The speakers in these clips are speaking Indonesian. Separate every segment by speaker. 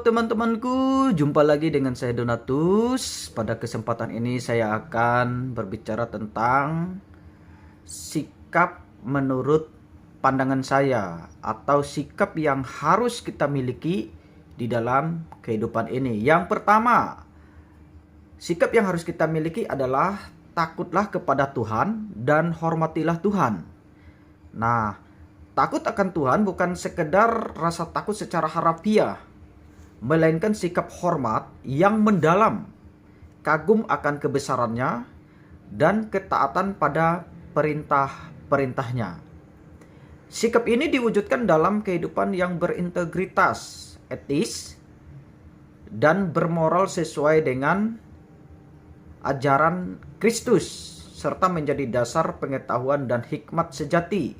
Speaker 1: teman-temanku, jumpa lagi dengan saya Donatus. Pada kesempatan ini saya akan berbicara tentang sikap menurut pandangan saya atau sikap yang harus kita miliki di dalam kehidupan ini. Yang pertama, sikap yang harus kita miliki adalah takutlah kepada Tuhan dan hormatilah Tuhan. Nah, takut akan Tuhan bukan sekedar rasa takut secara harafiah, melainkan sikap hormat yang mendalam, kagum akan kebesarannya, dan ketaatan pada perintah-perintahnya. Sikap ini diwujudkan dalam kehidupan yang berintegritas, etis, dan bermoral sesuai dengan ajaran Kristus, serta menjadi dasar pengetahuan dan hikmat sejati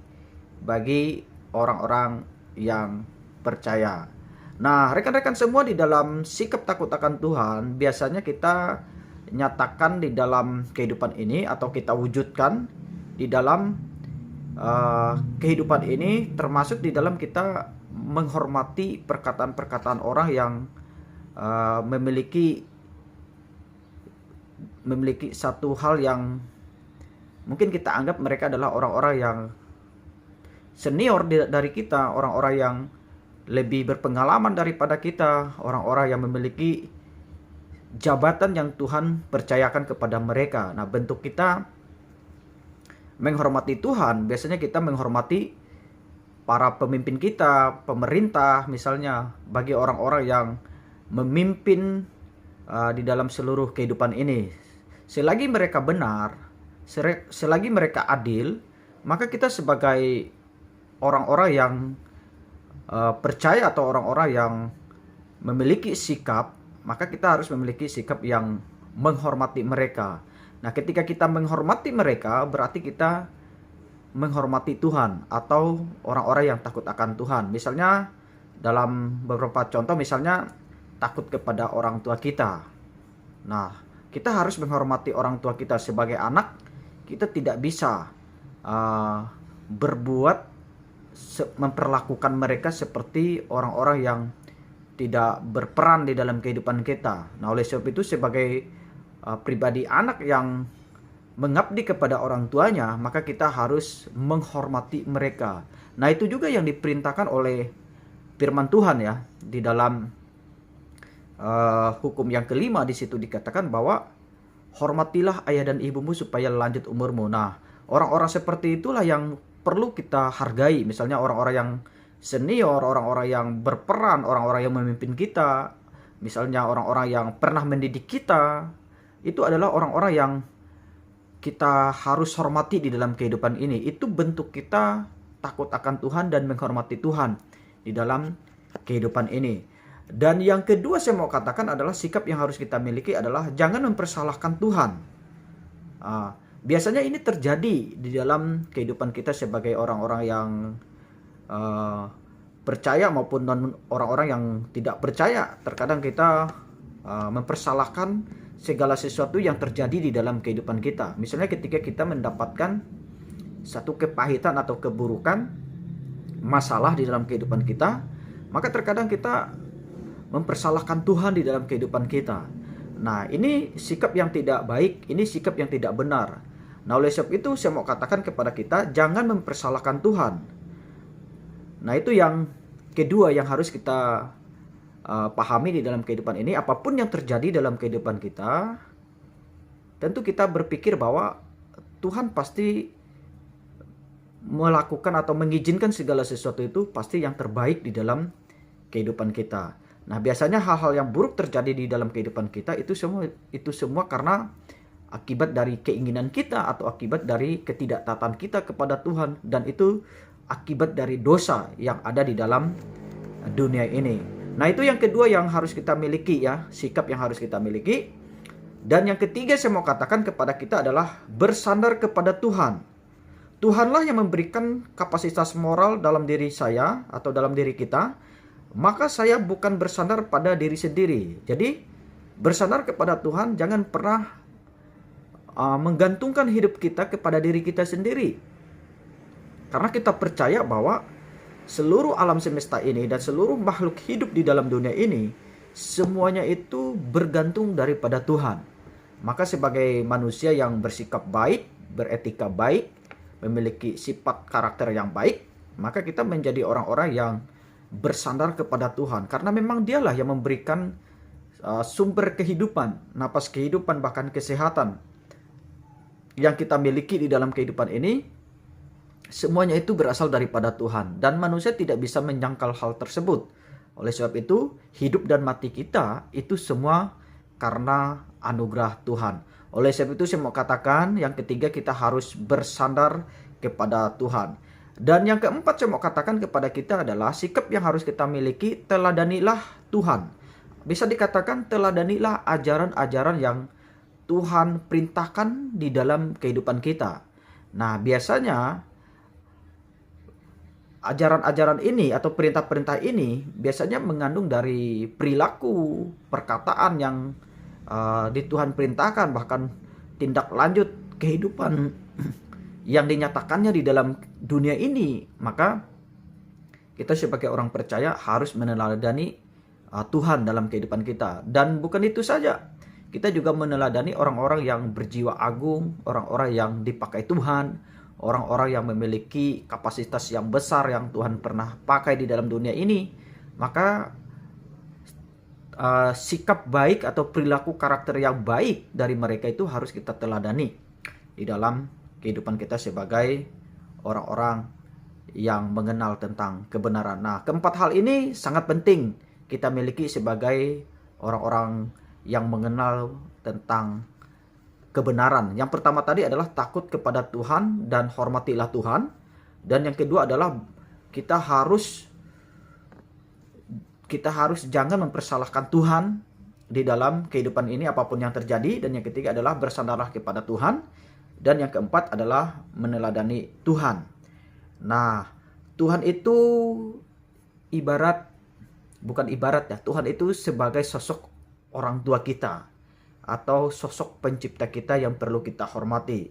Speaker 1: bagi orang-orang yang percaya. Nah, rekan-rekan semua, di dalam sikap takut akan Tuhan, biasanya kita nyatakan di dalam kehidupan ini atau kita wujudkan di dalam kehidupan ini, termasuk di dalam kita menghormati perkataan-perkataan orang yang memiliki satu hal yang mungkin kita anggap mereka adalah orang-orang yang senior dari kita, orang-orang yang lebih berpengalaman daripada kita, orang-orang yang memiliki jabatan yang Tuhan percayakan kepada mereka. Nah, bentuk kita menghormati Tuhan, biasanya kita menghormati para pemimpin kita, pemerintah misalnya, bagi orang-orang yang memimpin di dalam seluruh kehidupan ini. Selagi mereka benar, selagi mereka adil, maka kita sebagai orang-orang yang percaya atau orang-orang yang memiliki sikap, maka kita harus memiliki sikap yang menghormati mereka. Nah, ketika kita menghormati mereka, berarti kita menghormati Tuhan atau orang-orang yang takut akan Tuhan. Misalnya dalam beberapa contoh, misalnya takut kepada orang tua kita. Nah, kita harus menghormati orang tua kita. Sebagai anak, kita tidak bisa memperlakukan mereka seperti orang-orang yang tidak berperan di dalam kehidupan kita. Nah, oleh sebab itu, sebagai pribadi anak yang mengabdi kepada orang tuanya, maka kita harus menghormati mereka. Nah, itu juga yang diperintahkan oleh firman Tuhan ya. Di dalam hukum yang kelima, di situ dikatakan bahwa hormatilah ayah dan ibumu supaya lanjut umurmu. Nah, orang-orang seperti itulah yang perlu kita hargai. Misalnya orang-orang yang senior, orang-orang yang berperan, orang-orang yang memimpin kita, misalnya orang-orang yang pernah mendidik kita, itu adalah orang-orang yang kita harus hormati di dalam kehidupan ini. Itu bentuk kita takut akan Tuhan dan menghormati Tuhan di dalam kehidupan ini. Dan yang kedua saya mau katakan adalah sikap yang harus kita miliki adalah jangan mempersalahkan Tuhan. Biasanya ini terjadi di dalam kehidupan kita sebagai orang-orang yang percaya maupun orang-orang yang tidak percaya. Terkadang kita mempersalahkan segala sesuatu yang terjadi di dalam kehidupan kita. Misalnya ketika kita mendapatkan satu kepahitan atau keburukan, masalah di dalam kehidupan kita, maka terkadang kita mempersalahkan Tuhan di dalam kehidupan kita. Nah, ini sikap yang tidak baik, ini sikap yang tidak benar. Nah, oleh sebab itu saya mau katakan kepada kita, jangan mempersalahkan Tuhan. Nah, itu yang kedua yang harus kita pahami di dalam kehidupan ini. Apapun yang terjadi dalam kehidupan kita, tentu kita berpikir bahwa Tuhan pasti melakukan atau mengizinkan segala sesuatu itu pasti yang terbaik di dalam kehidupan kita. Nah, biasanya hal-hal yang buruk terjadi di dalam kehidupan kita itu semua karena akibat dari keinginan kita atau akibat dari ketidaktaatan kita kepada Tuhan, dan itu akibat dari dosa yang ada di dalam dunia ini. Nah, itu yang kedua yang harus kita miliki ya, sikap yang harus kita miliki. Dan yang ketiga saya mau katakan kepada kita adalah bersandar kepada Tuhan. Tuhanlah yang memberikan kapasitas moral dalam diri saya atau dalam diri kita. Maka saya bukan bersandar pada diri sendiri. Jadi bersandar kepada Tuhan, jangan pernah menggantungkan hidup kita kepada diri kita sendiri. Karena kita percaya bahwa seluruh alam semesta ini dan seluruh makhluk hidup di dalam dunia ini semuanya itu bergantung daripada Tuhan. Maka sebagai manusia yang bersikap baik, beretika baik, memiliki sifat karakter yang baik, maka kita menjadi orang-orang yang bersandar kepada Tuhan. Karena memang dialah yang memberikan sumber kehidupan, napas kehidupan, bahkan kesehatan yang kita miliki di dalam kehidupan ini. Semuanya itu berasal daripada Tuhan. Dan manusia tidak bisa menyangkal hal tersebut. Oleh sebab itu, hidup dan mati kita itu semua karena anugerah Tuhan. Oleh sebab itu saya mau katakan, yang ketiga kita harus bersandar kepada Tuhan. Dan yang keempat saya mau katakan kepada kita adalah sikap yang harus kita miliki, teladanilah Tuhan. Bisa dikatakan teladanilah ajaran-ajaran yang Tuhan perintahkan di dalam kehidupan kita. Nah, biasanya ajaran-ajaran ini atau perintah-perintah ini biasanya mengandung dari perilaku, perkataan yang di Tuhan perintahkan, bahkan tindak lanjut kehidupan yang dinyatakannya di dalam dunia ini. Maka kita sebagai orang percaya harus meneladani Tuhan dalam kehidupan kita. Dan bukan itu saja, kita juga meneladani orang-orang yang berjiwa agung, orang-orang yang dipakai Tuhan, orang-orang yang memiliki kapasitas yang besar yang Tuhan pernah pakai di dalam dunia ini. Maka sikap baik atau perilaku karakter yang baik dari mereka itu harus kita teladani di dalam kehidupan kita sebagai orang-orang yang mengenal tentang kebenaran. Nah, keempat hal ini sangat penting kita miliki sebagai orang-orang yang mengenal tentang kebenaran. Yang pertama tadi adalah takut kepada Tuhan dan hormatilah Tuhan. Dan yang kedua adalah kita harus jangan mempersalahkan Tuhan di dalam kehidupan ini apapun yang terjadi. Dan yang ketiga adalah bersandarlah kepada Tuhan. Dan yang keempat adalah meneladani Tuhan. Nah, Tuhan itu bukan ibarat ya, Tuhan itu sebagai sosok orang tua kita atau sosok pencipta kita yang perlu kita hormati.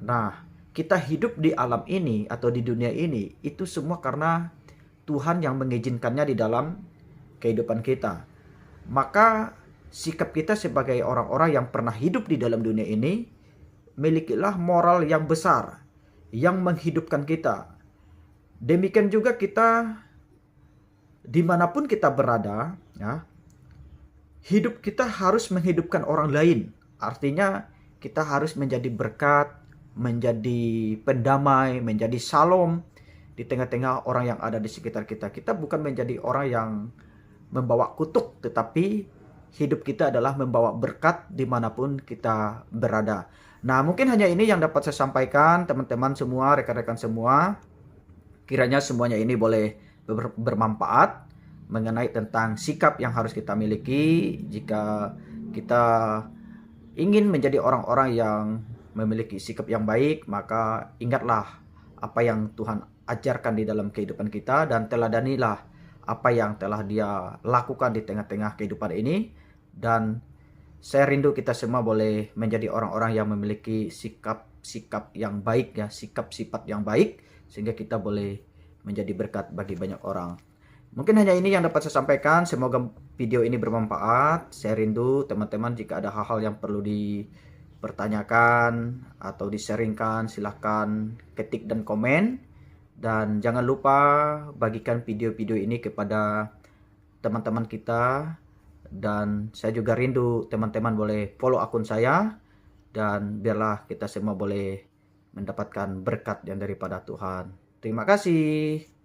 Speaker 1: Nah, kita hidup di alam ini atau di dunia ini itu semua karena Tuhan yang mengizinkannya di dalam kehidupan kita. Maka sikap kita sebagai orang-orang yang pernah hidup di dalam dunia ini, milikilah moral yang besar yang menghidupkan kita. Demikian juga kita dimanapun kita berada, ya, hidup kita harus menghidupkan orang lain. Artinya kita harus menjadi berkat, menjadi pendamai, menjadi salom di tengah-tengah orang yang ada di sekitar kita. Kita bukan menjadi orang yang membawa kutuk, tetapi hidup kita adalah membawa berkat dimanapun kita berada. Nah, mungkin hanya ini yang dapat saya sampaikan, teman-teman semua, rekan-rekan semua. Kiranya semuanya ini boleh bermanfaat mengenai tentang sikap yang harus kita miliki jika kita ingin menjadi orang-orang yang memiliki sikap yang baik. Maka ingatlah apa yang Tuhan ajarkan di dalam kehidupan kita dan teladanilah apa yang telah Dia lakukan di tengah-tengah kehidupan ini. Dan saya rindu kita semua boleh menjadi orang-orang yang memiliki sikap yang baik, ya, sikap sifat yang baik, sehingga kita boleh menjadi berkat bagi banyak orang. Mungkin hanya ini yang dapat saya sampaikan. Semoga video ini bermanfaat. Saya rindu teman-teman jika ada hal-hal yang perlu dipertanyakan atau diseringkan, silahkan ketik dan komen. Dan jangan lupa bagikan video-video ini kepada teman-teman kita. Dan saya juga rindu teman-teman boleh follow akun saya. Dan biarlah kita semua boleh mendapatkan berkat yang daripada Tuhan. Terima kasih.